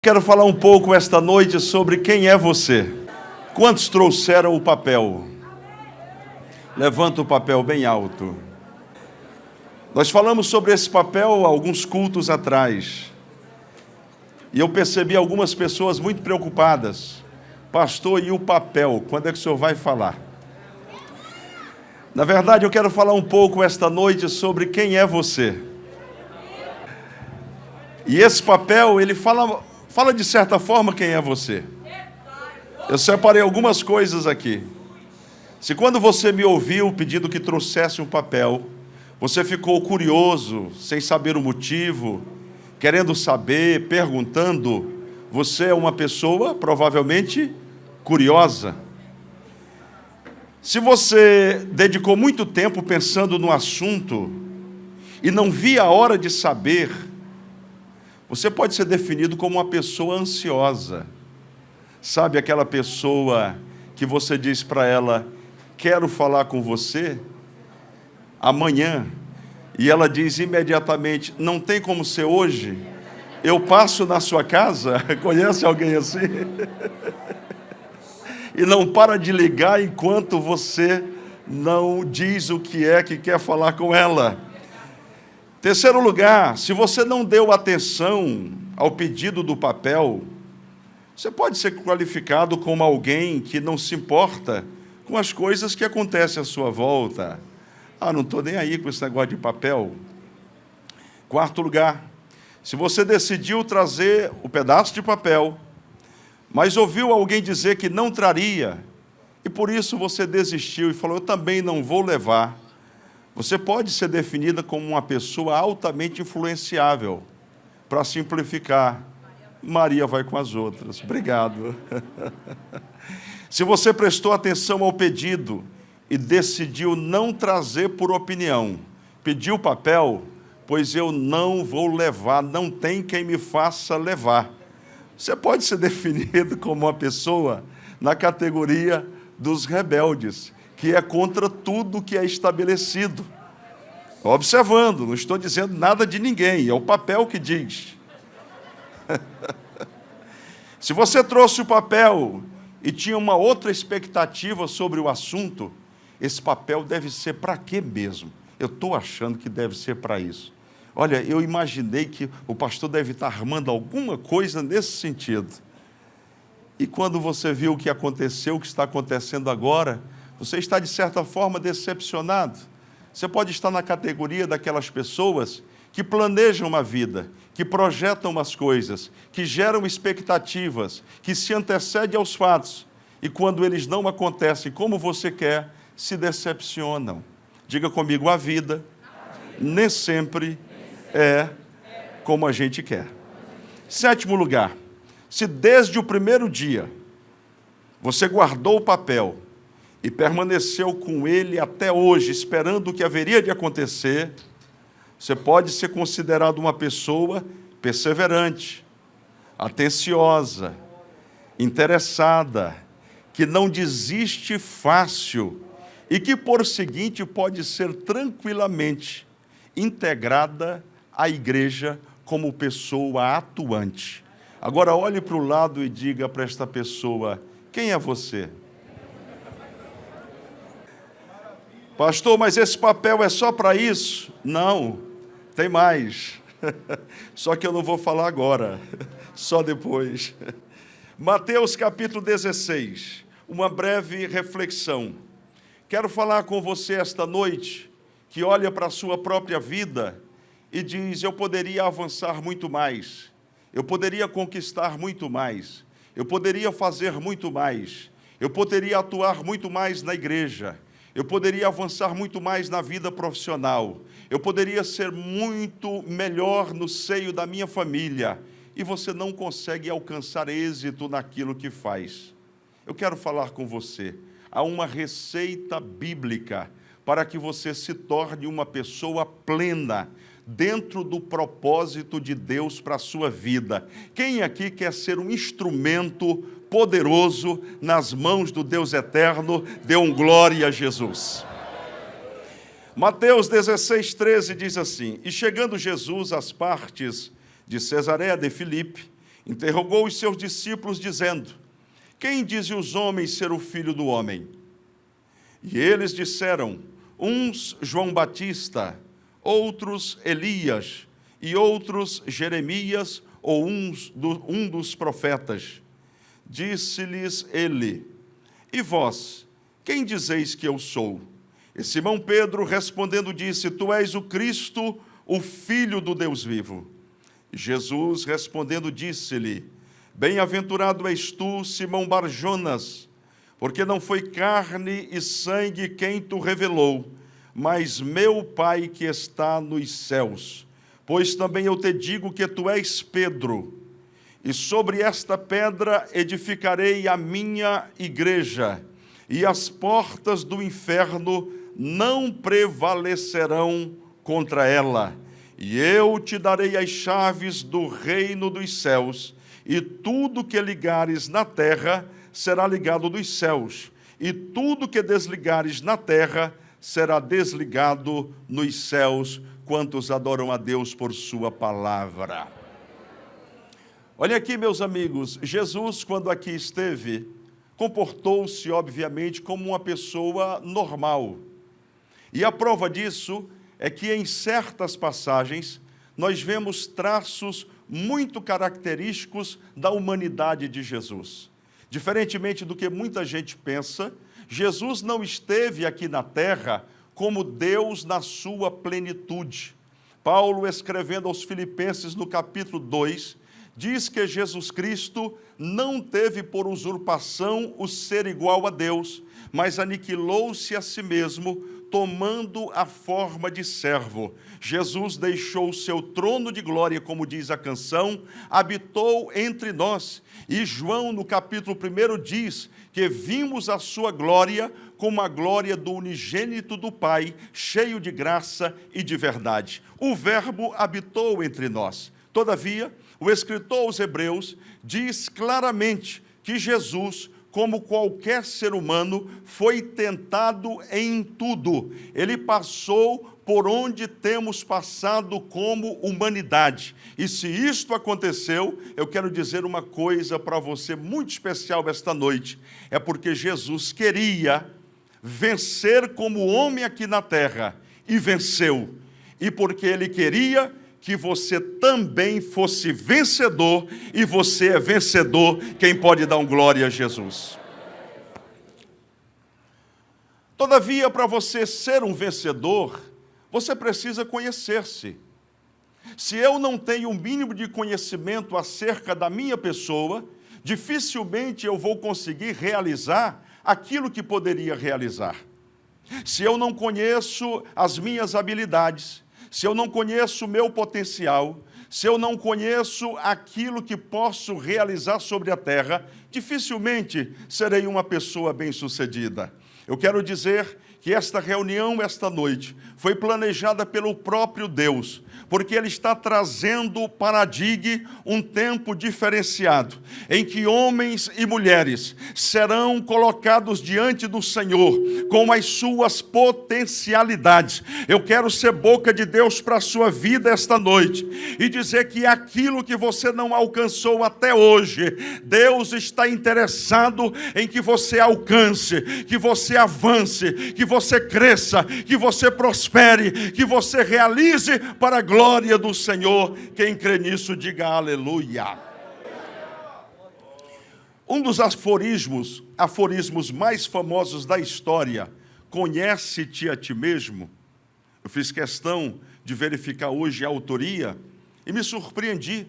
Quero falar um pouco esta noite sobre quem é você. Quantos trouxeram o papel? Levanta o papel bem alto. Nós falamos sobre esse papel alguns cultos atrás. E eu percebi algumas pessoas muito preocupadas. Pastor, e o papel? Quando é que o senhor vai falar? Na verdade, eu quero falar um pouco esta noite sobre quem é você. E esse papel, ele fala de certa forma quem é você. Eu separei algumas coisas aqui. Se quando você me ouviu pedindo que trouxesse um papel, você ficou curioso, sem saber o motivo, querendo saber, perguntando, você é uma pessoa provavelmente curiosa. Se você dedicou muito tempo pensando no assunto e não via a hora de saber, você pode ser definido como uma pessoa ansiosa. Sabe aquela pessoa que você diz para ela, quero falar com você amanhã, e ela diz imediatamente, não tem como ser hoje? Eu passo na sua casa? Conhece alguém assim? E não para de ligar enquanto você não diz o que é que quer falar com ela. Terceiro lugar, se você não deu atenção ao pedido do papel, você pode ser qualificado como alguém que não se importa com as coisas que acontecem à sua volta. Não estou nem aí com esse negócio de papel. Quarto lugar, se você decidiu trazer o pedaço de papel, mas ouviu alguém dizer que não traria, e por isso você desistiu e falou, eu também não vou levar, você pode ser definida como uma pessoa altamente influenciável. Para simplificar, Maria vai com as outras. Obrigado. Se você prestou atenção ao pedido e decidiu não trazer por opinião, pediu o papel, pois eu não vou levar, não tem quem me faça levar. Você pode ser definido como uma pessoa na categoria dos rebeldes, que é contra tudo que é estabelecido. Observando, não estou dizendo nada de ninguém, é o papel que diz. Se você trouxe o papel e tinha uma outra expectativa sobre o assunto, esse papel deve ser para quê mesmo? Eu estou achando que deve ser para isso. Olha, eu imaginei que o pastor deve estar armando alguma coisa nesse sentido. E quando você viu o que aconteceu, o que está acontecendo agora, você está, de certa forma, decepcionado. Você pode estar na categoria daquelas pessoas que planejam uma vida, que projetam umas coisas, que geram expectativas, que se antecedem aos fatos, e quando eles não acontecem como você quer, se decepcionam. Diga comigo, a vida nem sempre é como a gente quer. Sétimo lugar, se desde o primeiro dia você guardou o papel e permaneceu com ele até hoje, esperando o que haveria de acontecer, você pode ser considerado uma pessoa perseverante, atenciosa, interessada, que não desiste fácil e que, por seguinte, pode ser tranquilamente integrada à igreja como pessoa atuante. Agora, olhe para o lado e diga para esta pessoa, quem é você? Pastor, mas esse papel é só para isso? Não, tem mais. Só que eu não vou falar agora, só depois. Mateus capítulo 16, uma breve reflexão. Quero falar com você esta noite, que olha para a sua própria vida e diz, eu poderia avançar muito mais, eu poderia conquistar muito mais, eu poderia fazer muito mais, eu poderia atuar muito mais na igreja, eu poderia avançar muito mais na vida profissional, eu poderia ser muito melhor no seio da minha família, e você não consegue alcançar êxito naquilo que faz. Eu quero falar com você, há uma receita bíblica para que você se torne uma pessoa plena, dentro do propósito de Deus para a sua vida. Quem aqui quer ser um instrumento poderoso nas mãos do Deus eterno? Dê um glória a Jesus. Mateus 16, 13 diz assim, e chegando Jesus às partes de Cesareia de Filipe, interrogou os seus discípulos, dizendo: quem dizem os homens ser o Filho do Homem? E eles disseram: uns João Batista, outros Elias, e outros Jeremias, ou um dos profetas. Disse-lhes ele: e vós, quem dizeis que eu sou? E Simão Pedro respondendo disse: tu és o Cristo, o Filho do Deus vivo. Jesus respondendo disse-lhe: bem-aventurado és tu, Simão Barjonas, porque não foi carne e sangue quem tu revelou, mas meu Pai que está nos céus. Pois também eu te digo que tu és Pedro, e sobre esta pedra edificarei a minha igreja, e as portas do inferno não prevalecerão contra ela. E eu te darei as chaves do reino dos céus, e tudo que ligares na terra será ligado dos céus, e tudo que desligares na terra será desligado nos céus. Quantos adoram a Deus por sua palavra? Olha aqui, meus amigos, Jesus, quando aqui esteve, comportou-se, obviamente, como uma pessoa normal. E a prova disso é que em certas passagens nós vemos traços muito característicos da humanidade de Jesus. Diferentemente do que muita gente pensa, Jesus não esteve aqui na terra como Deus na sua plenitude. Paulo, escrevendo aos Filipenses no capítulo 2, diz que Jesus Cristo não teve por usurpação o ser igual a Deus, mas aniquilou-se a si mesmo, tomando a forma de servo. Jesus deixou o seu trono de glória, como diz a canção, habitou entre nós. E João, no capítulo 1, diz que vimos a sua glória como a glória do unigênito do Pai, cheio de graça e de verdade. O Verbo habitou entre nós. Todavia, o escritor aos Hebreus diz claramente que Jesus, como qualquer ser humano, foi tentado em tudo. Ele passou por onde temos passado como humanidade. E se isto aconteceu, eu quero dizer uma coisa para você muito especial esta noite. É porque Jesus queria vencer como homem aqui na terra, e venceu. E porque ele queria que você também fosse vencedor, e você é vencedor. Quem pode dar glória a Jesus? Todavia, para você ser um vencedor, você precisa conhecer-se. Se eu não tenho um mínimo de conhecimento acerca da minha pessoa, dificilmente eu vou conseguir realizar aquilo que poderia realizar. Se eu não conheço as minhas habilidades, se eu não conheço o meu potencial, se eu não conheço aquilo que posso realizar sobre a terra, dificilmente serei uma pessoa bem-sucedida. Eu quero dizer que esta reunião, esta noite, foi planejada pelo próprio Deus, porque Ele está trazendo para a DIG um tempo diferenciado, em que homens e mulheres serão colocados diante do Senhor com as suas potencialidades. Eu quero ser boca de Deus para a sua vida esta noite e dizer que aquilo que você não alcançou até hoje, Deus está interessado em que você alcance, que você avance, que você cresça, que você prospere, que você realize para a glória do Senhor. Quem crê nisso, diga aleluia. Um dos aforismos mais famosos da história, conhece-te a ti mesmo. Eu fiz questão de verificar hoje a autoria e me surpreendi.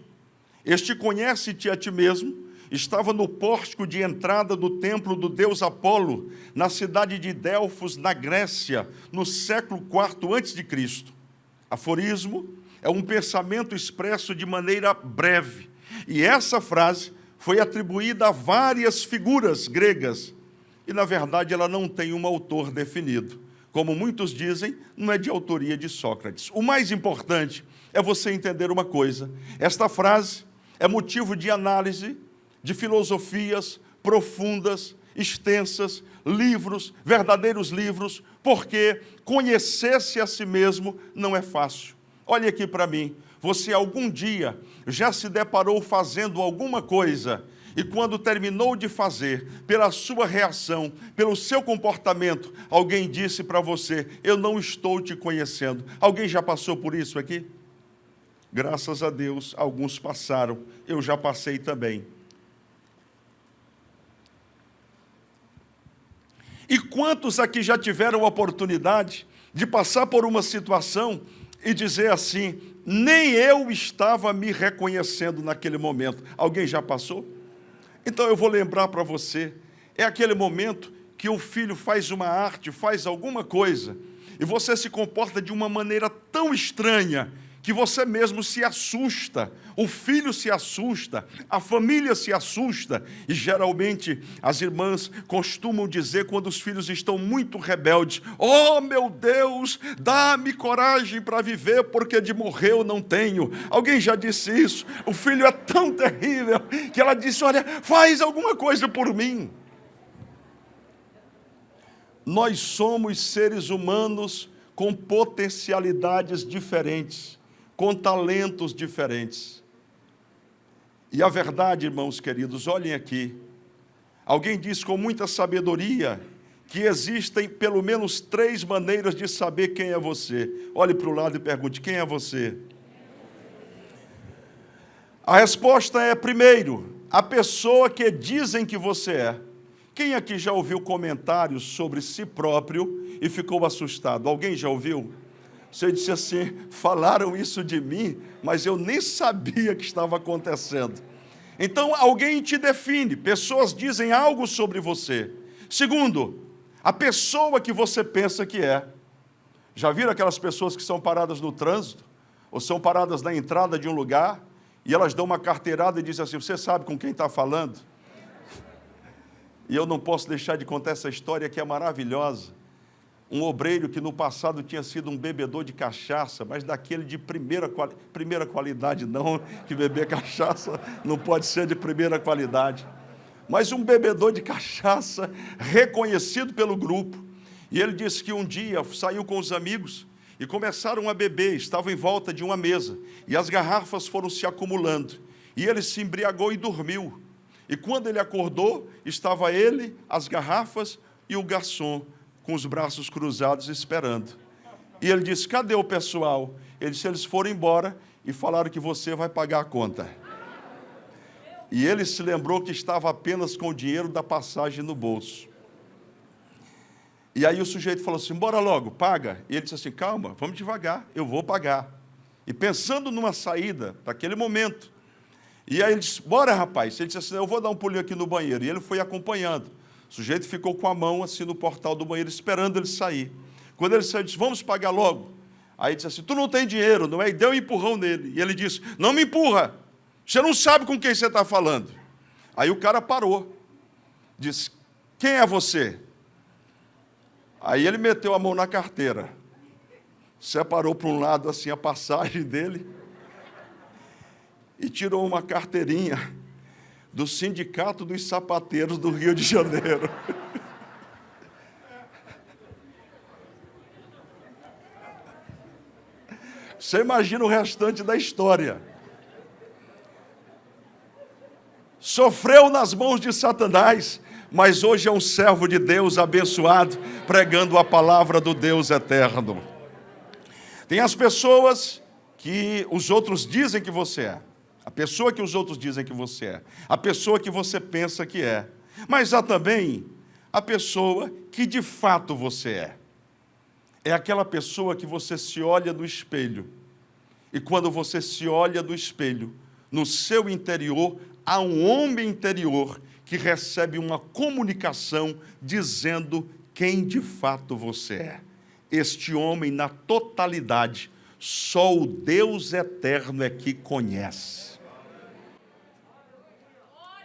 Este conhece-te a ti mesmo estava no pórtico de entrada do templo do deus Apolo, na cidade de Delfos, na Grécia, no século IV a.C. Aforismo é um pensamento expresso de maneira breve. E essa frase foi atribuída a várias figuras gregas. E, na verdade, ela não tem um autor definido. Como muitos dizem, não é de autoria de Sócrates. O mais importante é você entender uma coisa. Esta frase é motivo de análise de filosofias profundas, extensas, livros, verdadeiros livros, porque conhecer-se a si mesmo não é fácil. Olhe aqui para mim, você algum dia já se deparou fazendo alguma coisa e quando terminou de fazer, pela sua reação, pelo seu comportamento, alguém disse para você: eu não estou te conhecendo. Alguém já passou por isso aqui? Graças a Deus, alguns passaram, eu já passei também. E quantos aqui já tiveram a oportunidade de passar por uma situação e dizer assim: nem eu estava me reconhecendo naquele momento? Alguém já passou? Então eu vou lembrar para você, é aquele momento que o filho faz uma arte, faz alguma coisa, e você se comporta de uma maneira tão estranha, que você mesmo se assusta, o filho se assusta, a família se assusta, e geralmente as irmãs costumam dizer, quando os filhos estão muito rebeldes: oh meu Deus, dá-me coragem para viver, porque de morrer eu não tenho. Alguém já disse isso? O filho é tão terrível, que ela disse: olha, faz alguma coisa por mim. Nós somos seres humanos com potencialidades diferentes, com talentos diferentes. E a verdade, irmãos queridos, olhem aqui. Alguém diz com muita sabedoria que existem pelo menos 3 maneiras de saber quem é você. Olhe para o lado e pergunte: quem é você? A resposta é, primeiro, a pessoa que dizem que você é. Quem aqui já ouviu comentários sobre si próprio e ficou assustado? Alguém já ouviu? Você disse assim: falaram isso de mim, mas eu nem sabia que estava acontecendo. Então, alguém te define, pessoas dizem algo sobre você. Segundo, a pessoa que você pensa que é. Já viram aquelas pessoas que são paradas no trânsito, ou são paradas na entrada de um lugar, e elas dão uma carteirada e dizem assim: você sabe com quem está falando? E eu não posso deixar de contar essa história que é maravilhosa. Um obreiro que no passado tinha sido um bebedor de cachaça, mas daquele de primeira qualidade não, que beber cachaça não pode ser de primeira qualidade. Mas um bebedor de cachaça, reconhecido pelo grupo. E ele disse que um dia saiu com os amigos e começaram a beber, estavam em volta de uma mesa, e as garrafas foram se acumulando. E ele se embriagou e dormiu. E quando ele acordou, estava ele, as garrafas e o garçom, com os braços cruzados, esperando. E ele disse: cadê o pessoal? Ele disse: eles foram embora e falaram que você vai pagar a conta. E ele se lembrou que estava apenas com o dinheiro da passagem no bolso. E aí o sujeito falou assim: bora logo, paga. E ele disse assim: calma, vamos devagar, eu vou pagar. E pensando numa saída para aquele momento. E aí ele disse: bora, rapaz. Ele disse assim: eu vou dar um pulinho aqui no banheiro. E ele foi acompanhando. O sujeito ficou com a mão assim no portal do banheiro, esperando ele sair. Quando ele saiu, ele disse: vamos pagar logo. Aí ele disse assim: tu não tem dinheiro, não é? E deu um empurrão nele. E ele disse: não me empurra, você não sabe com quem você está falando. Aí o cara parou. Disse: quem é você? Aí ele meteu a mão na carteira, separou para um lado assim a passagem dele e tirou uma carteirinha do Sindicato dos Sapateiros do Rio de Janeiro. Você imagina o restante da história. Sofreu nas mãos de Satanás, mas hoje é um servo de Deus abençoado, pregando a palavra do Deus eterno. Tem as pessoas que os outros dizem que você é. A pessoa que os outros dizem que você é. A pessoa que você pensa que é. Mas há também a pessoa que de fato você é. É aquela pessoa que você se olha no espelho. E quando você se olha no espelho, no seu interior, há um homem interior que recebe uma comunicação dizendo quem de fato você é. Este homem, na totalidade, só o Deus eterno é que conhece.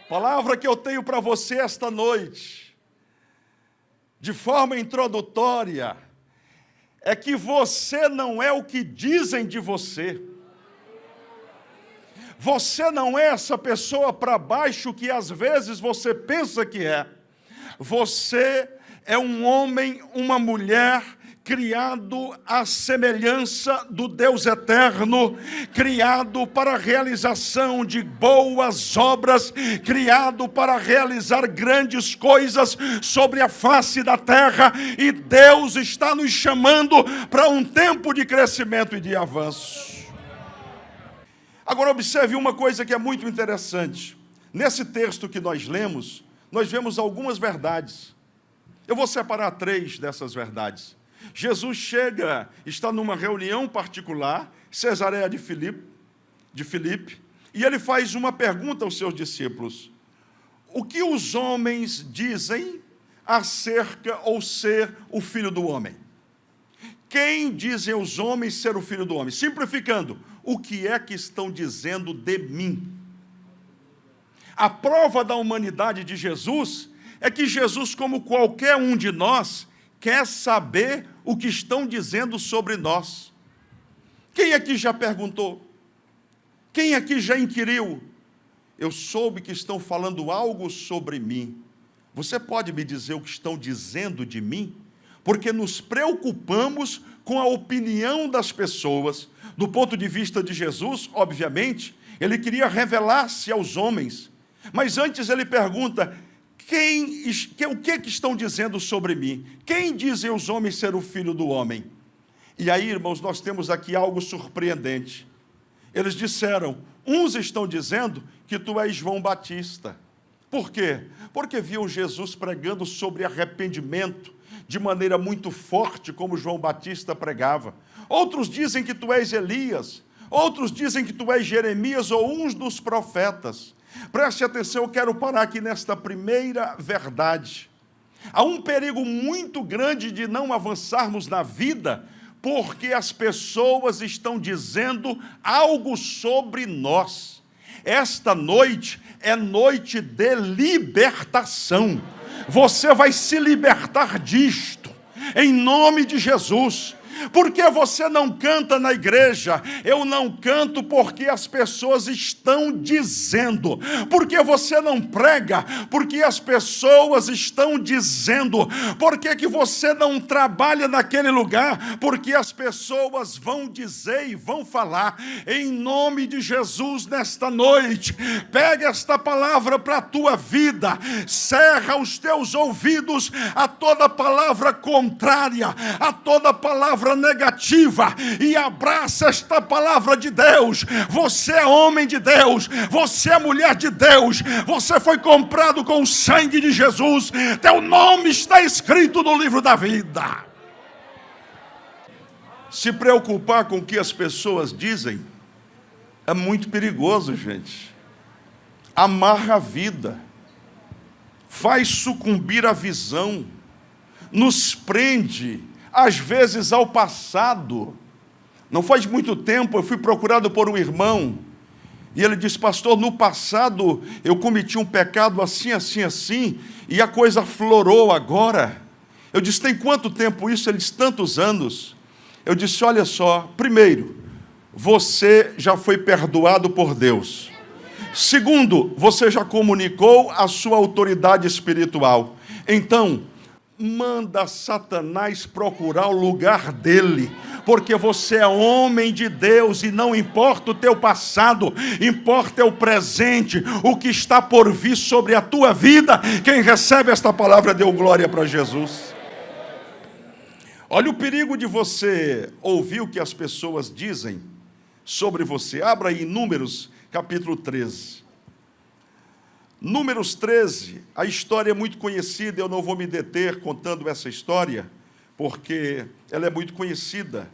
Palavra que eu tenho para você esta noite, de forma introdutória, é que você não é o que dizem de você. Você não é essa pessoa para baixo que às vezes você pensa que é. Você é um homem, uma mulher criado à semelhança do Deus eterno, criado para a realização de boas obras, criado para realizar grandes coisas sobre a face da terra, e Deus está nos chamando para um tempo de crescimento e de avanço. Agora observe uma coisa que é muito interessante. Nesse texto que nós lemos, nós vemos algumas verdades. Eu vou separar 3 dessas verdades. Jesus chega, está numa reunião particular, Cesareia de Filipe, e ele faz uma pergunta aos seus discípulos: o que os homens dizem acerca ou ser o Filho do Homem? Quem dizem os homens ser o Filho do Homem? Simplificando, o que é que estão dizendo de mim? A prova da humanidade de Jesus é que Jesus, como qualquer um de nós, quer saber o que estão dizendo sobre nós. Quem aqui já perguntou? Quem aqui já inquiriu? Eu soube que estão falando algo sobre mim. Você pode me dizer o que estão dizendo de mim? Porque nos preocupamos com a opinião das pessoas. Do ponto de vista de Jesus, obviamente, ele queria revelar-se aos homens. Mas antes ele pergunta: o que estão dizendo sobre mim? Quem dizem os homens ser o Filho do Homem? E aí, irmãos, nós temos aqui algo surpreendente. Eles disseram: uns estão dizendo que tu és João Batista. Por quê? Porque viam Jesus pregando sobre arrependimento de maneira muito forte, como João Batista pregava. Outros dizem que tu és Elias. Outros dizem que tu és Jeremias ou uns dos profetas. Preste atenção, eu quero parar aqui nesta primeira verdade. Há um perigo muito grande de não avançarmos na vida, porque as pessoas estão dizendo algo sobre nós. Esta noite é noite de libertação. Você vai se libertar disto, em nome de Jesus. Por que você não canta na igreja? Eu não canto porque as pessoas estão dizendo. Por que você não prega? Porque as pessoas estão dizendo. Por que você não trabalha naquele lugar? Porque as pessoas vão dizer e vão falar. Em nome de Jesus, nesta noite, pega esta palavra para a tua vida. Cerra os teus ouvidos a toda palavra contrária, a toda palavra negativa, e abraça esta palavra de Deus. Você é homem de Deus, você é mulher de Deus, você foi comprado com o sangue de Jesus, teu nome está escrito no livro da vida. Se preocupar com o que as pessoas dizem é muito perigoso, gente. Amarra a vida, faz sucumbir a visão, nos prende às vezes ao passado. Não faz muito tempo eu fui procurado por um irmão, e ele disse: pastor, no passado eu cometi um pecado assim, assim, assim, e a coisa aflorou agora. Eu disse: tem quanto tempo isso? Ele disse: tantos anos. Eu disse: olha só, primeiro, você já foi perdoado por Deus. Segundo, você já comunicou a sua autoridade espiritual. Então, manda Satanás procurar o lugar dele, porque você é homem de Deus, e não importa o teu passado, importa o presente, o que está por vir sobre a tua vida. Quem recebe esta palavra, deu glória para Jesus. Olha o perigo de você ouvir o que as pessoas dizem sobre você. Abra aí Números, capítulo 13. Números 13, a história é muito conhecida, eu não vou me deter contando essa história, porque ela é muito conhecida.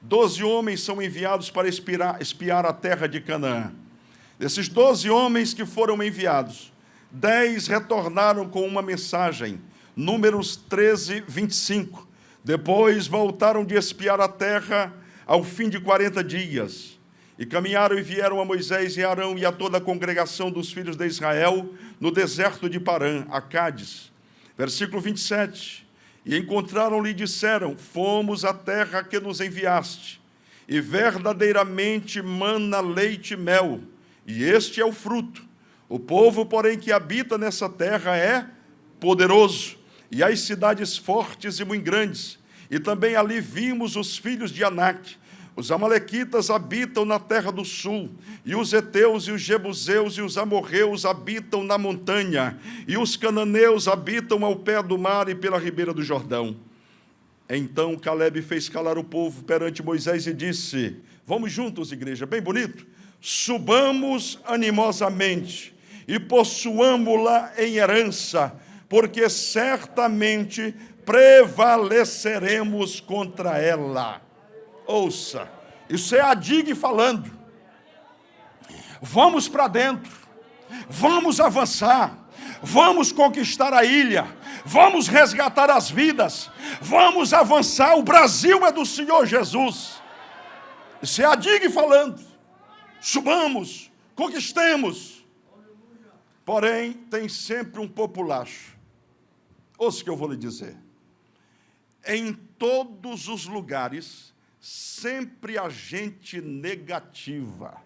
12 homens são enviados para espiar a terra de Canaã. Desses 12 homens que foram enviados, 10 retornaram com uma mensagem. Números 13, 25. Depois voltaram de espiar a terra ao fim de 40 dias. E caminharam e vieram a Moisés e Arão e a toda a congregação dos filhos de Israel no deserto de Parã, a Cádiz. Versículo 27. E encontraram-lhe e disseram: fomos à terra que nos enviaste, e verdadeiramente mana leite e mel, e este é o fruto. O povo, porém, que habita nessa terra é poderoso, e as cidades fortes e muito grandes, E também ali vimos os filhos de Anak. Os amalequitas habitam na terra do sul, e os heteus e os jebuseus e os amorreus habitam na montanha, e os cananeus habitam ao pé do mar e pela ribeira do Jordão. Então Calebe fez calar o povo perante Moisés e disse: vamos juntos, igreja, bem bonito, subamos animosamente e possuamo-la em herança, porque certamente prevaleceremos contra ela. Ouça, isso é a DIG falando. Vamos para dentro, vamos avançar, vamos conquistar a ilha, vamos resgatar as vidas, vamos avançar. O Brasil é do Senhor Jesus. Isso é a DIG falando. Subamos, conquistemos. Porém, tem sempre um populacho. Ouça o que eu vou lhe dizer. Em todos os lugares, sempre há gente negativa.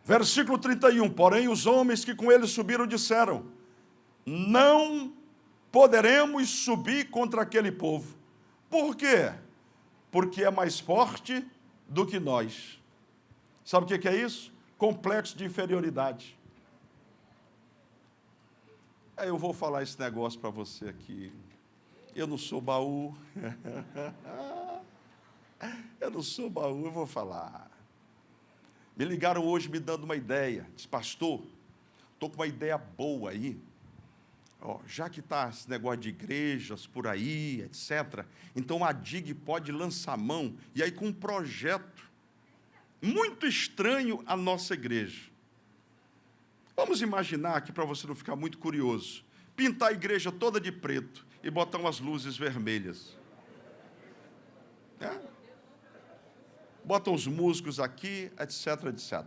Versículo 31, porém os homens que com ele subiram disseram: não poderemos subir contra aquele povo. Por quê? Porque é mais forte do que nós. Sabe o que é isso? Complexo de inferioridade. Eu vou falar esse negócio para você aqui. Eu não sou baú. Eu não sou baú, eu vou falar. Me ligaram hoje me dando uma ideia. Disse: pastor, estou com uma ideia boa aí. Já que está esse negócio de igrejas por aí, etc., então a DIG pode lançar a mão, e aí com um projeto muito estranho à nossa igreja. Vamos imaginar aqui, para você não ficar muito curioso, pintar a igreja toda de preto e botar umas luzes vermelhas. Botam os músicos aqui, etc, etc.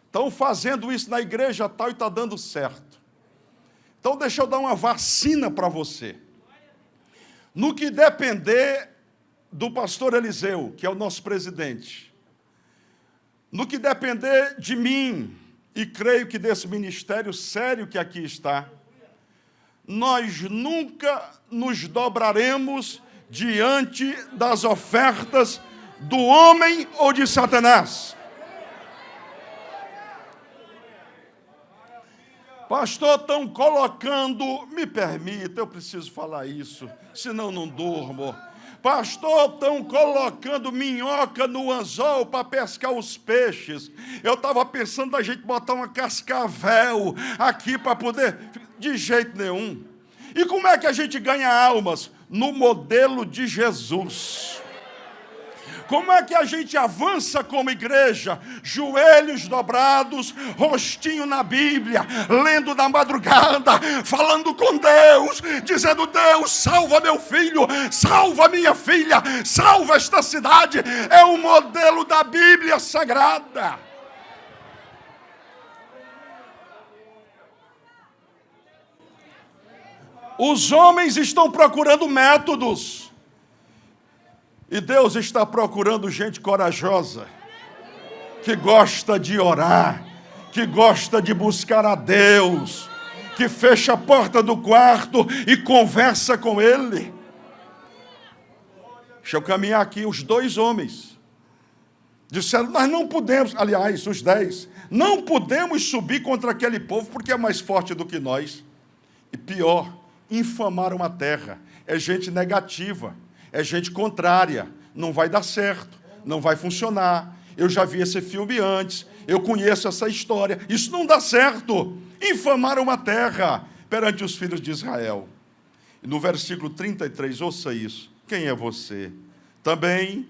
Estão fazendo isso na igreja tal e está dando certo. Então, deixa eu dar uma vacina para você. No que depender do pastor Eliseu, que é o nosso presidente, no que depender de mim, e creio que desse ministério sério que aqui está, nós nunca nos dobraremos diante das ofertas do homem ou de Satanás. Pastor, estão colocando, me permita, eu preciso falar isso, senão não durmo. Pastor, estão colocando minhoca no anzol para pescar os peixes. Eu estava pensando a gente botar uma cascavel aqui para poder... De jeito nenhum. E como é que a gente ganha almas? No modelo de Jesus. Como é que a gente avança como igreja? Joelhos dobrados, rostinho na Bíblia, lendo na madrugada, falando com Deus, dizendo: Deus, salva meu filho, salva minha filha, salva esta cidade. É o modelo da Bíblia Sagrada. Os homens estão procurando métodos. E Deus está procurando gente corajosa, que gosta de orar, que gosta de buscar a Deus, que fecha a porta do quarto e conversa com Ele. Deixa eu caminhar aqui, os 2 homens disseram: nós não podemos, aliás, os 10, não podemos subir contra aquele povo porque é mais forte do que nós. E pior, infamaram a terra. É gente negativa. É gente contrária, não vai dar certo, não vai funcionar. Eu já vi esse filme antes, eu conheço essa história, isso não dá certo. Infamaram a terra perante os filhos de Israel. E no versículo 33, ouça isso: quem é você? Também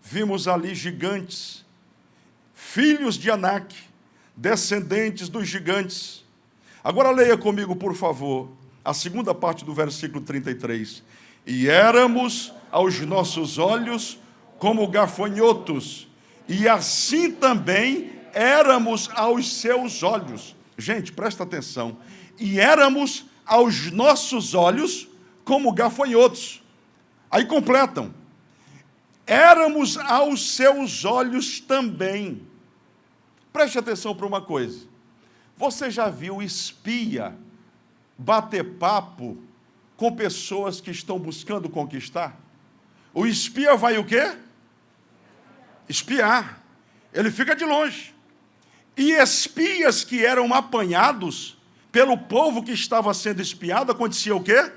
vimos ali gigantes, filhos de Anak, descendentes dos gigantes. Agora leia comigo, por favor, a segunda parte do versículo 33. E éramos aos nossos olhos como gafanhotos, e assim também éramos aos seus olhos. Gente, presta atenção. E éramos aos nossos olhos como gafanhotos. Aí completam. Éramos aos seus olhos também. Preste atenção para uma coisa. Você já viu espia bater papo com pessoas que estão buscando conquistar? O espia vai o quê? Espiar. Ele fica de longe. E espias que eram apanhados pelo povo que estava sendo espiado, acontecia o quê?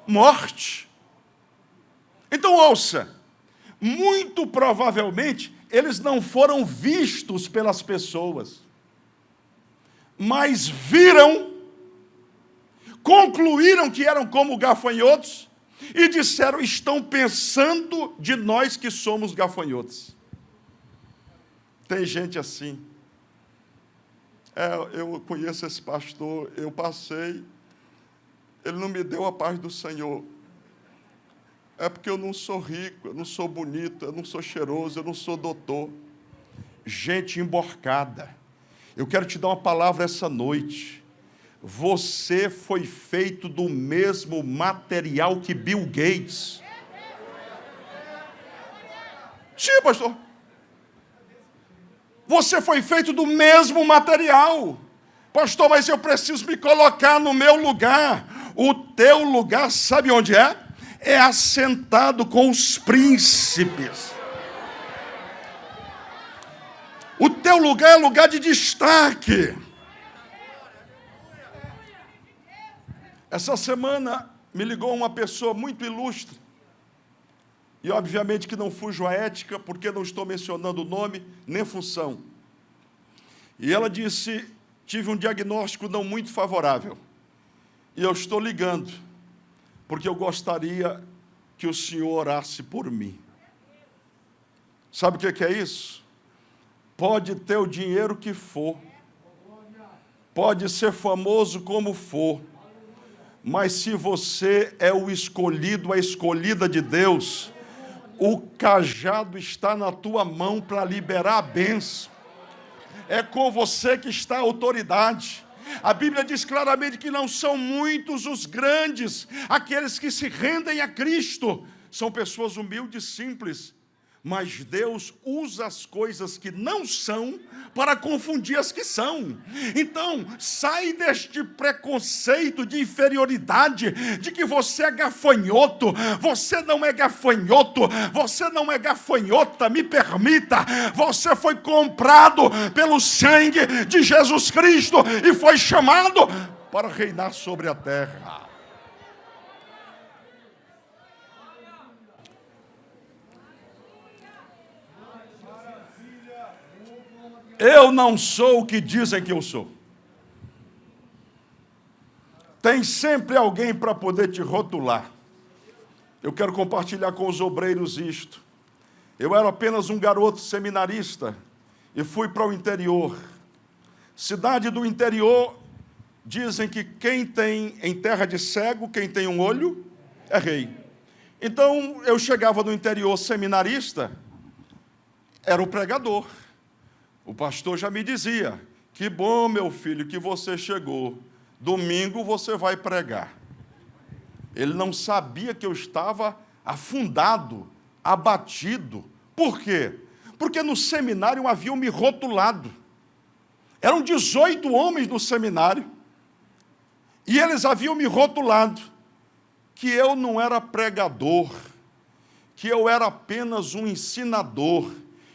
Morte. Então ouça, muito provavelmente eles não foram vistos pelas pessoas, mas viram, concluíram que eram como gafanhotos e disseram: estão pensando de nós que somos gafanhotos. Tem gente assim. Eu conheço esse pastor, eu passei, ele não me deu a paz do Senhor. É porque eu não sou rico, eu não sou bonito, eu não sou cheiroso, eu não sou doutor. Gente emborcada. Eu quero te dar uma palavra essa noite. Você foi feito do mesmo material que Bill Gates. Sim, pastor. Você foi feito do mesmo material. Pastor, mas eu preciso me colocar no meu lugar. O teu lugar, sabe onde é? É assentado com os príncipes. O teu lugar é lugar de destaque. Essa semana me ligou uma pessoa muito ilustre. E obviamente que não fujo à ética, porque não estou mencionando o nome nem função. E ela disse: tive um diagnóstico não muito favorável. E eu estou ligando, porque eu gostaria que o senhor orasse por mim. Sabe o que é isso? Pode ter o dinheiro que for, pode ser famoso como for, mas se você é o escolhido, a escolhida de Deus, o cajado está na tua mão para liberar a bênção. É com você que está a autoridade. A Bíblia diz claramente que não são muitos os grandes, aqueles que se rendem a Cristo. São pessoas humildes, simples. Mas Deus usa as coisas que não são para confundir as que são. Então, sai deste preconceito de inferioridade, de que você é gafanhoto. Você não é gafanhoto, você não é gafanhota, me permita. Você foi comprado pelo sangue de Jesus Cristo e foi chamado para reinar sobre a terra. Eu não sou o que dizem que eu sou. Tem sempre alguém para poder te rotular. Eu quero compartilhar com os obreiros isto. Eu era apenas um garoto seminarista e fui para o interior. Cidade do interior, dizem que quem tem em terra de cego, quem tem um olho, é rei. Então, eu chegava no interior seminarista, era o pregador. O pastor já me dizia: que bom, meu filho, que você chegou. Domingo você vai pregar. Ele não sabia que eu estava afundado, abatido. Por quê? Porque no seminário haviam me rotulado. Eram 18 homens no seminário. E eles haviam me rotulado que eu não era pregador, que eu era apenas um ensinador.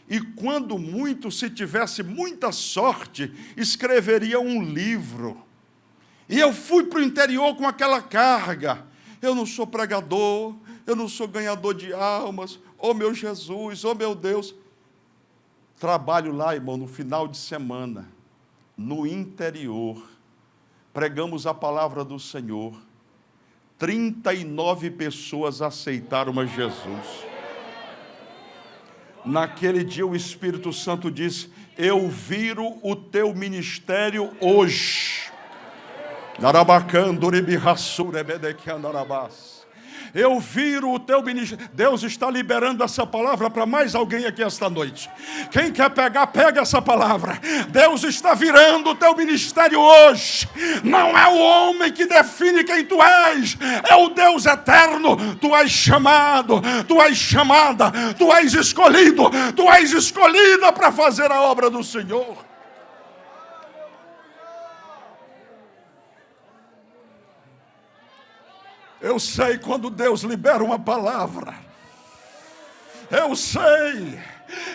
E quando muito, se tivesse muita sorte, escreveria um livro. E eu fui para o interior com aquela carga. Eu não sou pregador, eu não sou ganhador de almas. Oh, meu Jesus, oh, meu Deus. Trabalho lá, irmão, no final de semana, no interior. Pregamos a palavra do Senhor. 39 pessoas aceitaram a Jesus. Naquele dia o Espírito Santo disse: eu viro o teu ministério hoje. Eu viro o teu ministério. Deus está liberando essa palavra para mais alguém aqui esta noite. Quem quer pegar, pega essa palavra. Deus está virando o teu ministério hoje. Não é o homem que define quem tu és, é o Deus eterno. Tu és chamado, tu és chamada, tu és escolhido, tu és escolhida para fazer a obra do Senhor. Eu sei quando Deus libera uma palavra. Eu sei.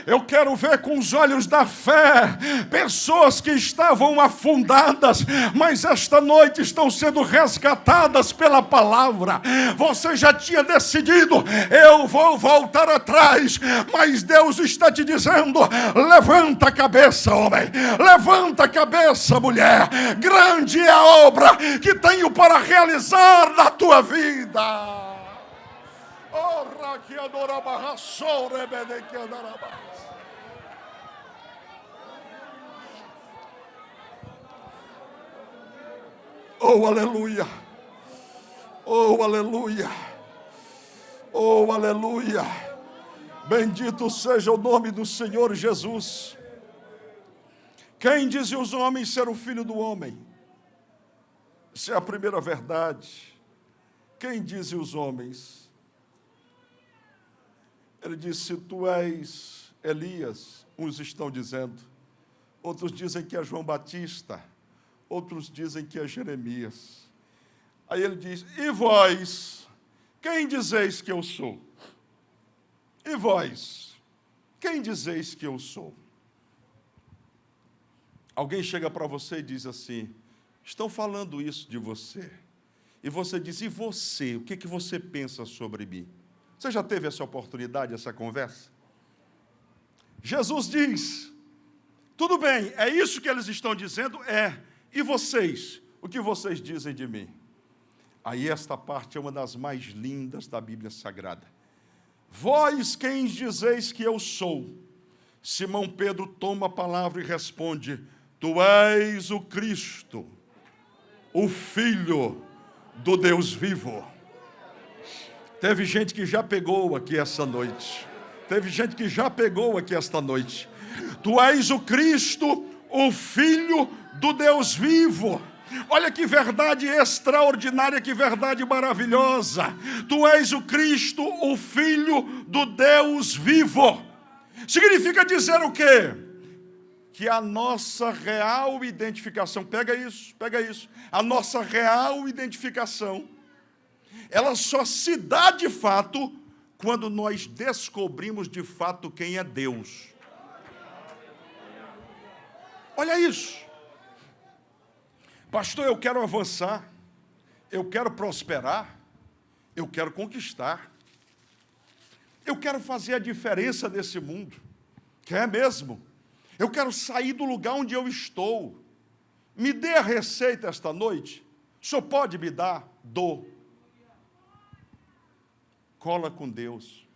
Eu quero ver com os olhos da fé pessoas que estavam afundadas, mas esta noite estão sendo resgatadas pela palavra. Você já tinha decidido, eu vou voltar atrás, mas Deus está te dizendo: levanta a cabeça, homem, levanta a cabeça, mulher, grande é a obra que tenho para realizar na tua vida. Oh, aleluia! Oh, aleluia! Oh, aleluia! Bendito seja o nome do Senhor Jesus. Quem dizem os homens ser o filho do homem? Isso é a primeira verdade. Quem dizem os homens? Ele disse: tu és Elias. Uns estão dizendo, outros dizem que é João Batista, outros dizem que é Jeremias. Aí ele diz: e vós, quem dizeis que eu sou? E vós, quem dizeis que eu sou? Alguém chega para você e diz assim: estão falando isso de você. E você diz: e você, o que você pensa sobre mim? Você já teve essa oportunidade, essa conversa? Jesus diz: tudo bem, é isso que eles estão dizendo? É. E vocês? O que vocês dizem de mim? Aí esta parte é uma das mais lindas da Bíblia Sagrada. Vós quem dizeis que eu sou? Simão Pedro toma a palavra e responde: tu és o Cristo, o Filho do Deus vivo. Teve gente que já pegou aqui essa noite. Teve gente que já pegou aqui esta noite. Tu és o Cristo, o Filho do Deus vivo. Olha que verdade extraordinária, que verdade maravilhosa. Tu és o Cristo, o Filho do Deus vivo. Significa dizer o quê? Que a nossa real identificação, pega isso, a nossa real identificação, ela só se dá de fato quando nós descobrimos de fato quem é Deus. Olha isso. Pastor, eu quero avançar, eu quero prosperar, eu quero conquistar, eu quero fazer a diferença nesse mundo. Quer mesmo? Eu quero sair do lugar onde eu estou. Me dê a receita esta noite. O senhor pode me dar? Dou. Cola com Deus.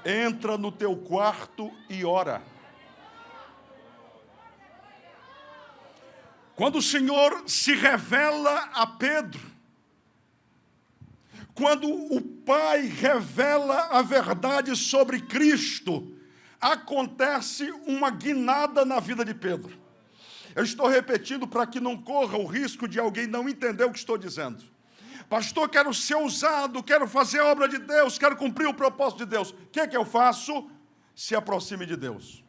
Entra no teu quarto e ora. Quando o Senhor se revela a Pedro, quando o Pai revela a verdade sobre Cristo, acontece uma guinada na vida de Pedro. Eu estou repetindo para que não corra o risco de alguém não entender o que estou dizendo. Pastor, quero ser usado, quero fazer a obra de Deus, quero cumprir o propósito de Deus. O que é que eu faço? Se aproxime de Deus.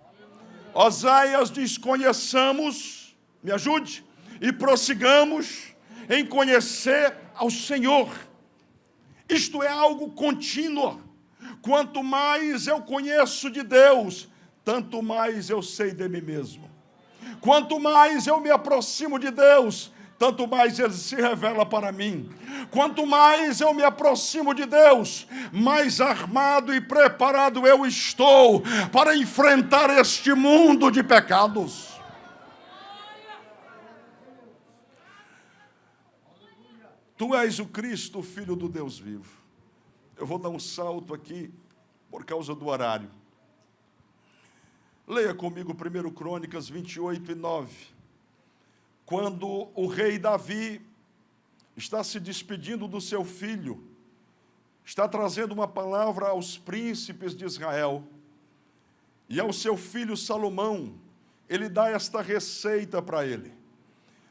Oséias diz: conheçamos, me ajude, e prossigamos em conhecer ao Senhor. Isto é algo contínuo. Quanto mais eu conheço de Deus, tanto mais eu sei de mim mesmo. Quanto mais eu me aproximo de Deus, tanto mais Ele se revela para mim. Quanto mais eu me aproximo de Deus, mais armado e preparado eu estou para enfrentar este mundo de pecados. Tu és o Cristo, o Filho do Deus vivo. Eu vou dar um salto aqui por causa do horário. Leia comigo 1 Crônicas 28 e 9. Quando o rei Davi está se despedindo do seu filho, está trazendo uma palavra aos príncipes de Israel, e ao seu filho Salomão, ele dá esta receita para ele.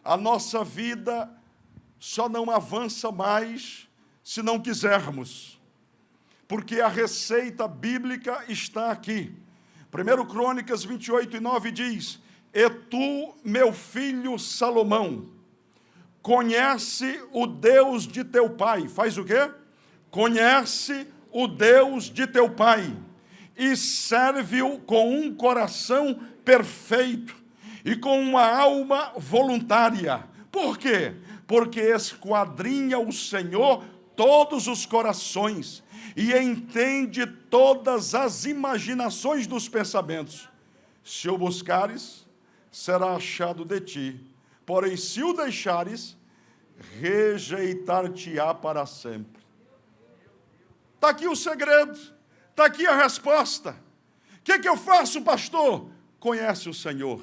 A nossa vida só não avança mais se não quisermos, porque a receita bíblica está aqui. 1 Crônicas 28 e 9 diz: e tu, meu filho Salomão, conhece o Deus de teu pai. Faz o quê? Conhece o Deus de teu pai e serve-o com um coração perfeito e com uma alma voluntária. Por quê? Porque esquadrinha o Senhor todos os corações e entende todas as imaginações dos pensamentos. Se o buscares, será achado de ti. Porém, se o deixares, rejeitar-te-á para sempre. Está aqui o segredo, está aqui a resposta. O que eu faço, pastor? Conhece o Senhor.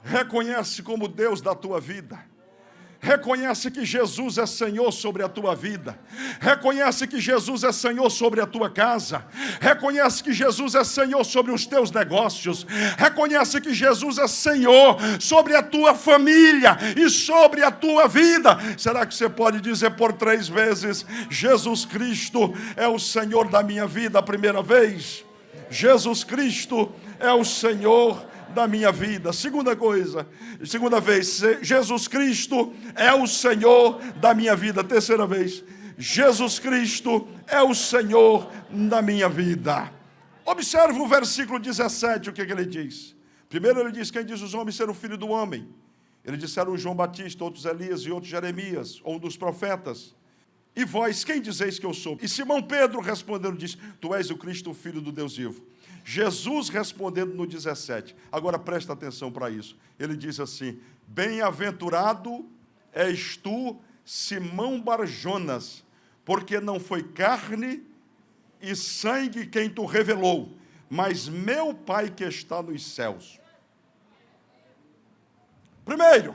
Reconhece como Deus da tua vida. Reconhece que Jesus é Senhor sobre a tua vida. Reconhece que Jesus é Senhor sobre a tua casa. Reconhece que Jesus é Senhor sobre os teus negócios. Reconhece que Jesus é Senhor sobre a tua família e sobre a tua vida. Será que você pode dizer por 3 vezes: Jesus Cristo é o Senhor da minha vida a primeira vez? Jesus Cristo é o Senhor da minha vida. Segunda vez, Jesus Cristo é o Senhor da minha vida. Terceira vez, Jesus Cristo é o Senhor da minha vida. Observe o versículo 17, o que ele diz. Primeiro ele diz: quem diz os homens ser o filho do homem? Ele disseram João Batista, outros Elias e outros Jeremias, ou um dos profetas. E vós, quem dizeis que eu sou? E Simão Pedro respondendo diz: tu és o Cristo, o Filho do Deus vivo. Jesus respondendo no 17, agora presta atenção para isso, ele diz assim: bem-aventurado és tu, Simão Barjonas, porque não foi carne e sangue quem tu revelou, mas meu Pai que está nos céus. Primeiro,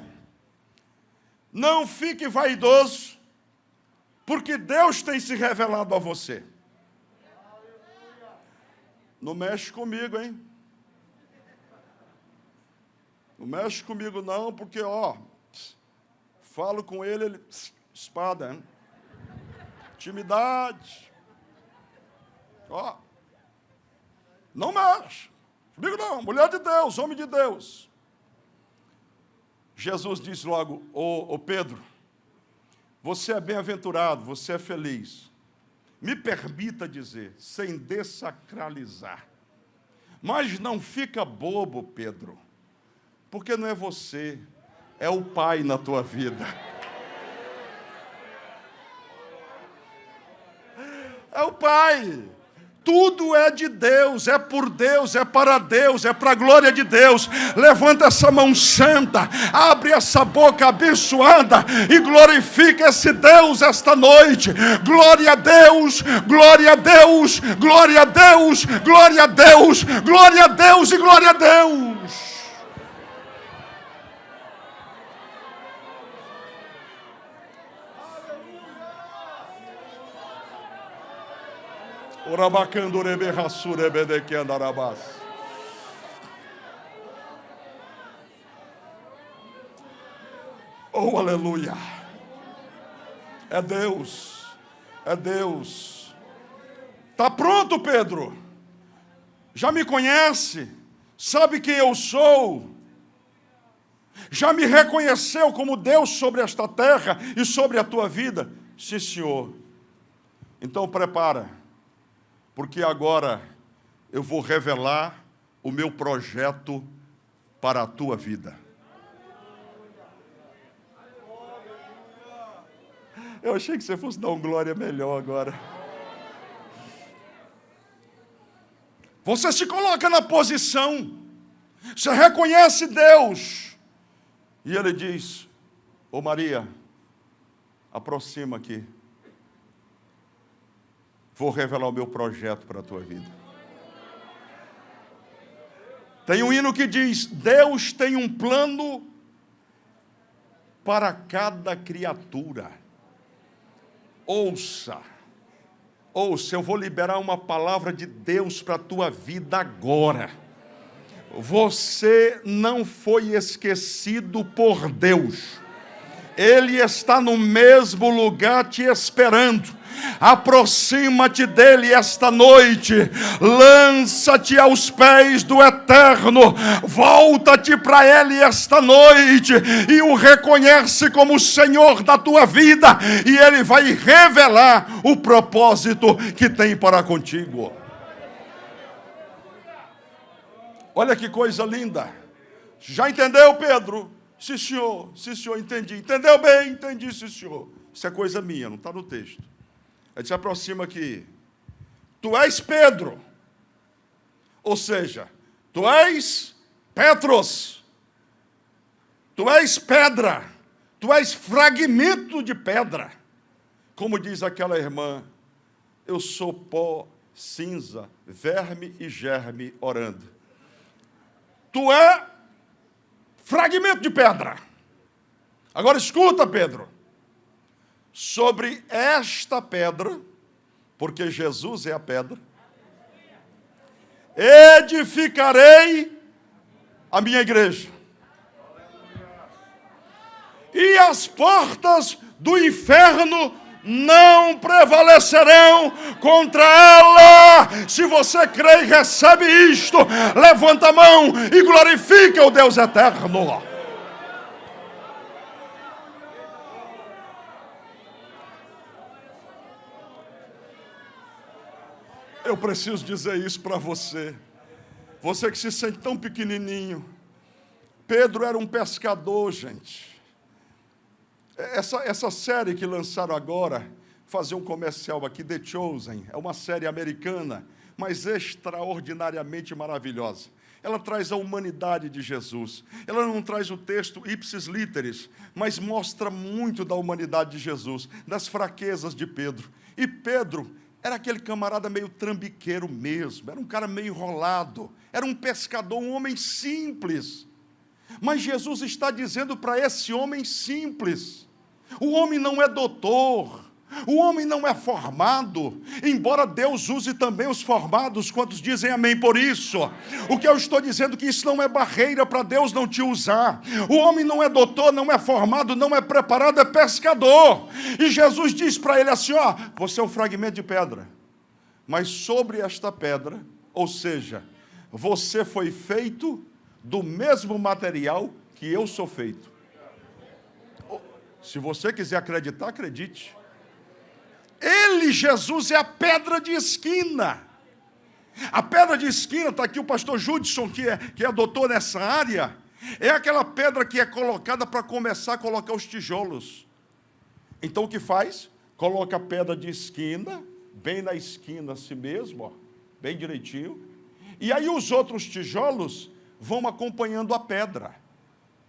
não fique vaidoso, porque Deus tem se revelado a você. Não mexe comigo, hein? Não mexe comigo não, porque, falo com ele, espada, hein? Intimidade. Não mexe. Comigo não, mulher de Deus, homem de Deus. Jesus disse logo: ô Pedro, você é bem-aventurado, você é feliz. Me permita dizer, sem desacralizar, mas não fica bobo, Pedro, porque não é você, é o Pai na tua vida. É o Pai. Tudo é de Deus, é por Deus, é para Deus, é para a glória de Deus. Levanta essa mão santa, abre essa boca abençoada e glorifica esse Deus esta noite. Glória a Deus, glória a Deus, glória a Deus, glória a Deus, glória a Deus e glória a Deus. Oh, aleluia. É Deus. É Deus. Está pronto, Pedro? Já me conhece? Sabe quem eu sou? Já me reconheceu como Deus sobre esta terra e sobre a tua vida? Sim, Senhor. Então prepara. Porque agora eu vou revelar o meu projeto para a tua vida. Eu achei que você fosse dar um glória melhor agora. Você se coloca na posição, você reconhece Deus. E ele diz: ô Maria, aproxima aqui. Vou revelar o meu projeto para a tua vida. Tem um hino que diz: Deus tem um plano para cada criatura. Ouça, eu vou liberar uma palavra de Deus para a tua vida agora. Você não foi esquecido por Deus. Ele está no mesmo lugar te esperando. Aproxima-te dele esta noite, lança-te aos pés do Eterno, volta-te para ele esta noite e o reconhece como o Senhor da tua vida, e ele vai revelar o propósito que tem para contigo. Olha que coisa linda. Já entendeu, Pedro? Sim, senhor, entendi. Entendeu bem? Entendi, sim, senhor. Isso é coisa minha, não está no texto. Aí se aproxima aqui. Tu és Pedro. Ou seja, tu és Petros. Tu és pedra. Tu és fragmento de pedra. Como diz aquela irmã, eu sou pó, cinza, verme e germe orando. Tu é fragmento de pedra. Agora escuta, Pedro. Sobre esta pedra, porque Jesus é a pedra, edificarei a minha igreja. E as portas do inferno não prevalecerão contra ela. Se você crê e recebe isto, levanta a mão e glorifica o Deus eterno. Eu preciso dizer isso para você. Você que se sente tão pequenininho. Pedro era um pescador, gente. Essa série que lançaram agora, fazer um comercial aqui, The Chosen, é uma série americana, mas extraordinariamente maravilhosa. Ela traz a humanidade de Jesus. Ela não traz o texto ipsis literis, mas mostra muito da humanidade de Jesus, das fraquezas de Pedro. E Pedro era aquele camarada meio trambiqueiro mesmo, era um cara meio enrolado, era um pescador, um homem simples. Mas Jesus está dizendo para esse homem simples, o homem não é doutor, o homem não é formado, embora Deus use também os formados. Quantos dizem amém por isso? O que eu estou dizendo é que isso não é barreira para Deus não te usar. O homem não é doutor, não é formado, não é preparado, é pescador. E Jesus diz para ele assim, ó, você é um fragmento de pedra, mas sobre esta pedra, ou seja, você foi feito do mesmo material que eu sou feito. Se você quiser acreditar, acredite. Ele, Jesus, é a pedra de esquina. A pedra de esquina, está aqui o pastor Judson, que é doutor nessa área, é aquela pedra que é colocada para começar a colocar os tijolos. Então o que faz? Coloca a pedra de esquina, bem na esquina assim mesmo, ó, bem direitinho, e aí os outros tijolos vão acompanhando a pedra.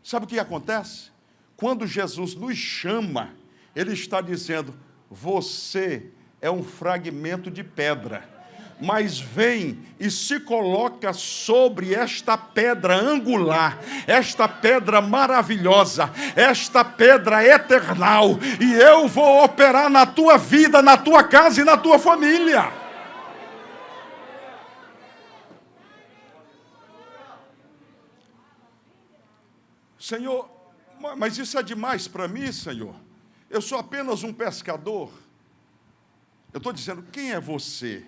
Sabe o que acontece? Quando Jesus nos chama, ele está dizendo, você é um fragmento de pedra, mas vem e se coloca sobre esta pedra angular, esta pedra maravilhosa, esta pedra eternal, e eu vou operar na tua vida, na tua casa e na tua família. Senhor, mas isso é demais para mim, Senhor. Eu sou apenas um pescador. Eu estou dizendo, quem é você?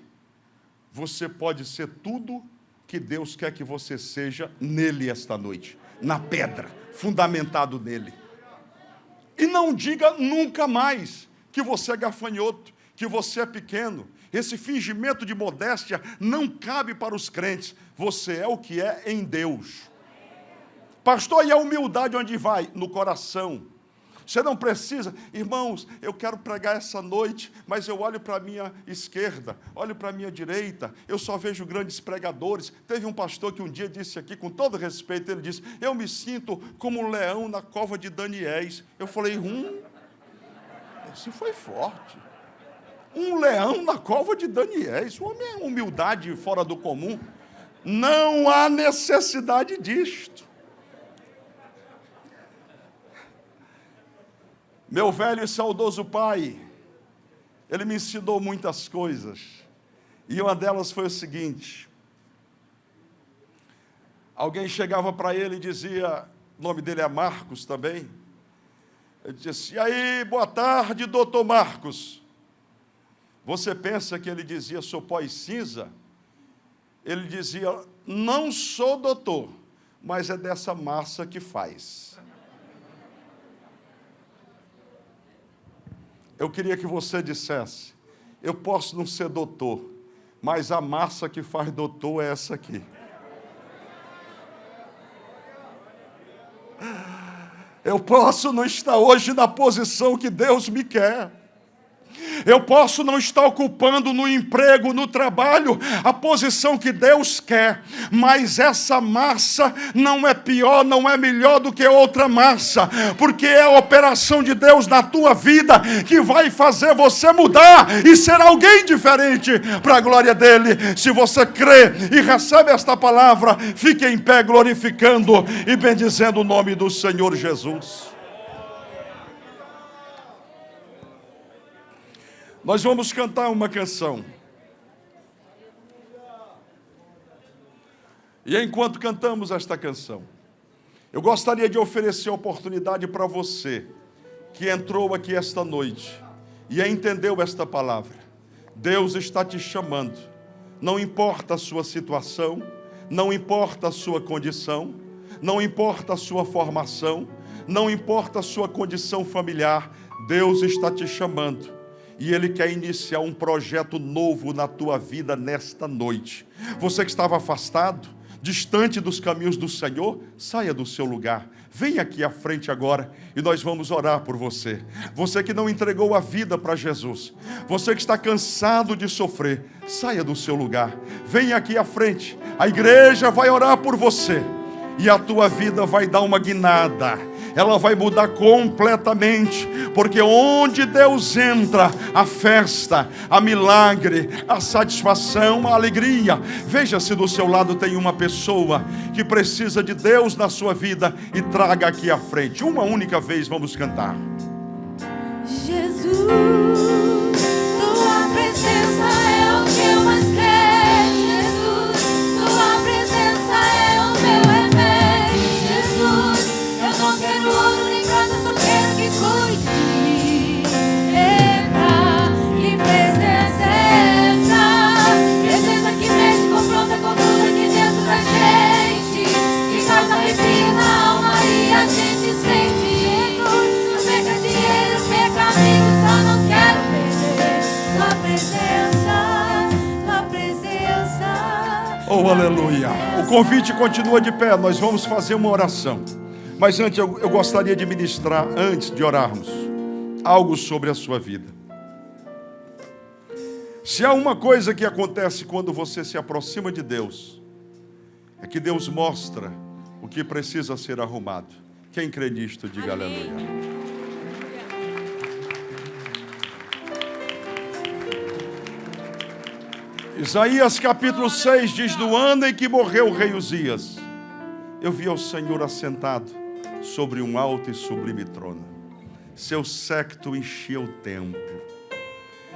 Você pode ser tudo que Deus quer que você seja nele esta noite. Na pedra, fundamentado nele. E não diga nunca mais que você é gafanhoto, que você é pequeno. Esse fingimento de modéstia não cabe para os crentes. Você é o que é em Deus. Pastor, e a humildade onde vai? No coração. Você não precisa, irmãos, eu quero pregar essa noite, mas eu olho para a minha esquerda, olho para a minha direita, eu só vejo grandes pregadores. Teve um pastor que um dia disse aqui, com todo respeito, ele disse, eu me sinto como um leão na cova de Daniéis. Eu falei, esse foi forte. Um leão na cova de Daniéis, o homem é humildade fora do comum. Não há necessidade disto. Meu velho e saudoso pai, ele me ensinou muitas coisas, e uma delas foi o seguinte, alguém chegava para ele e dizia, o nome dele é Marcos também, Ele disse: e aí, boa tarde, doutor Marcos. Você pensa que ele dizia sou pó e cinza? Ele dizia: não sou doutor, mas é dessa massa que faz. Eu queria que você dissesse: eu posso não ser doutor, mas a massa que faz doutor é essa aqui. Eu posso não estar hoje na posição que Deus me quer. Eu posso não estar ocupando no emprego, no trabalho, a posição que Deus quer, mas essa massa não é pior, não é melhor do que outra massa, porque é a operação de Deus na tua vida que vai fazer você mudar e ser alguém diferente para a glória dele. Se você crê e recebe esta palavra, fique em pé glorificando e bendizendo o nome do Senhor Jesus. Nós vamos cantar uma canção. E enquanto cantamos esta canção, eu gostaria de oferecer a oportunidade para você que entrou aqui esta noite e entendeu esta palavra. Deus está te chamando. Não importa a sua situação, não importa a sua condição, não importa a sua formação, não importa a sua condição familiar, Deus está te chamando. E Ele quer iniciar um projeto novo na tua vida nesta noite. Você que estava afastado, distante dos caminhos do Senhor, saia do seu lugar. Venha aqui à frente agora e nós vamos orar por você. Você que não entregou a vida para Jesus, você que está cansado de sofrer, saia do seu lugar. Venha aqui à frente. A igreja vai orar por você e a tua vida vai dar uma guinada. Ela vai mudar completamente, porque onde Deus entra, a festa, a milagre, a satisfação, a alegria. Veja se do seu lado tem uma pessoa que precisa de Deus na sua vida e traga aqui à frente. Uma única vez vamos cantar. Jesus, tua presença é o que eu mais quero. Jesus, tua presença é o meu remédio. Jesus, eu não quero ouro nem prata, só quero que cuide de mim. Eita, que presença é essa? Presença que mexe, confronta com tudo aqui dentro da gente, que causa arrepio na alma e a gente sente. Jesus, não perca dinheiro, perca amigo, só não quero perder tua presença, tua presença. Oh, aleluia! O convite continua de pé, nós vamos fazer uma oração. Mas antes eu gostaria de ministrar, antes de orarmos, algo sobre a sua vida. Se há uma coisa que acontece quando você se aproxima de Deus, é que Deus mostra o que precisa ser arrumado. Quem crê nisto, diga aleluia. Isaías capítulo 6 diz: no ano em que morreu o rei Uzias, eu vi ao Senhor assentado sobre um alto e sublime trono. Seu séquito enchia o templo.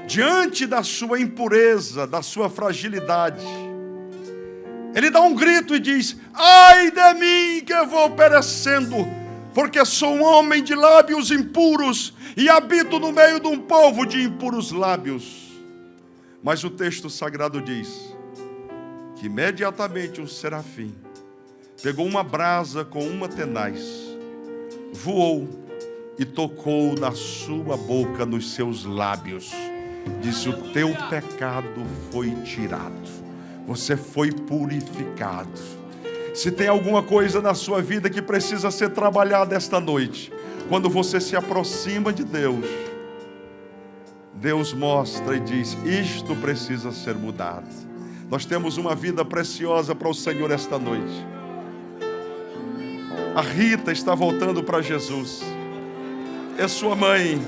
Diante da sua impureza, da sua fragilidade, ele dá um grito e diz: ai de mim que eu vou perecendo, porque sou um homem de lábios impuros e habito no meio de um povo de impuros lábios. Mas o texto sagrado diz que imediatamente um serafim pegou uma brasa com uma tenaz, voou e tocou na sua boca, nos seus lábios. Diz: o teu pecado foi tirado, você foi purificado. Se tem alguma coisa na sua vida que precisa ser trabalhada esta noite, quando você se aproxima de Deus, Deus mostra e diz: isto precisa ser mudado. Nós temos uma vida preciosa para o Senhor esta noite. A Rita está voltando para Jesus. É sua mãe.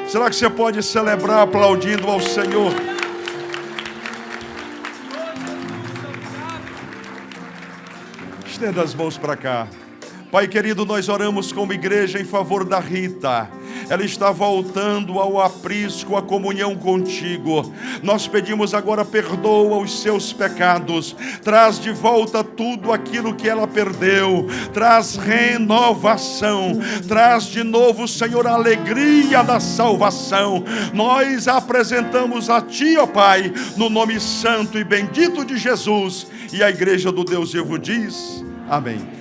Será que você pode celebrar aplaudindo ao Senhor? Estenda as mãos para cá. Pai querido, nós oramos como igreja em favor da Rita. ela está voltando ao aprisco, à comunhão contigo. Nós pedimos agora, perdoa os seus pecados, traz de volta tudo aquilo que ela perdeu, traz renovação, traz de novo, Senhor, a alegria da salvação. Nós apresentamos a Ti, ó Pai, no nome santo e bendito de Jesus. E a igreja do Deus vivo diz: amém.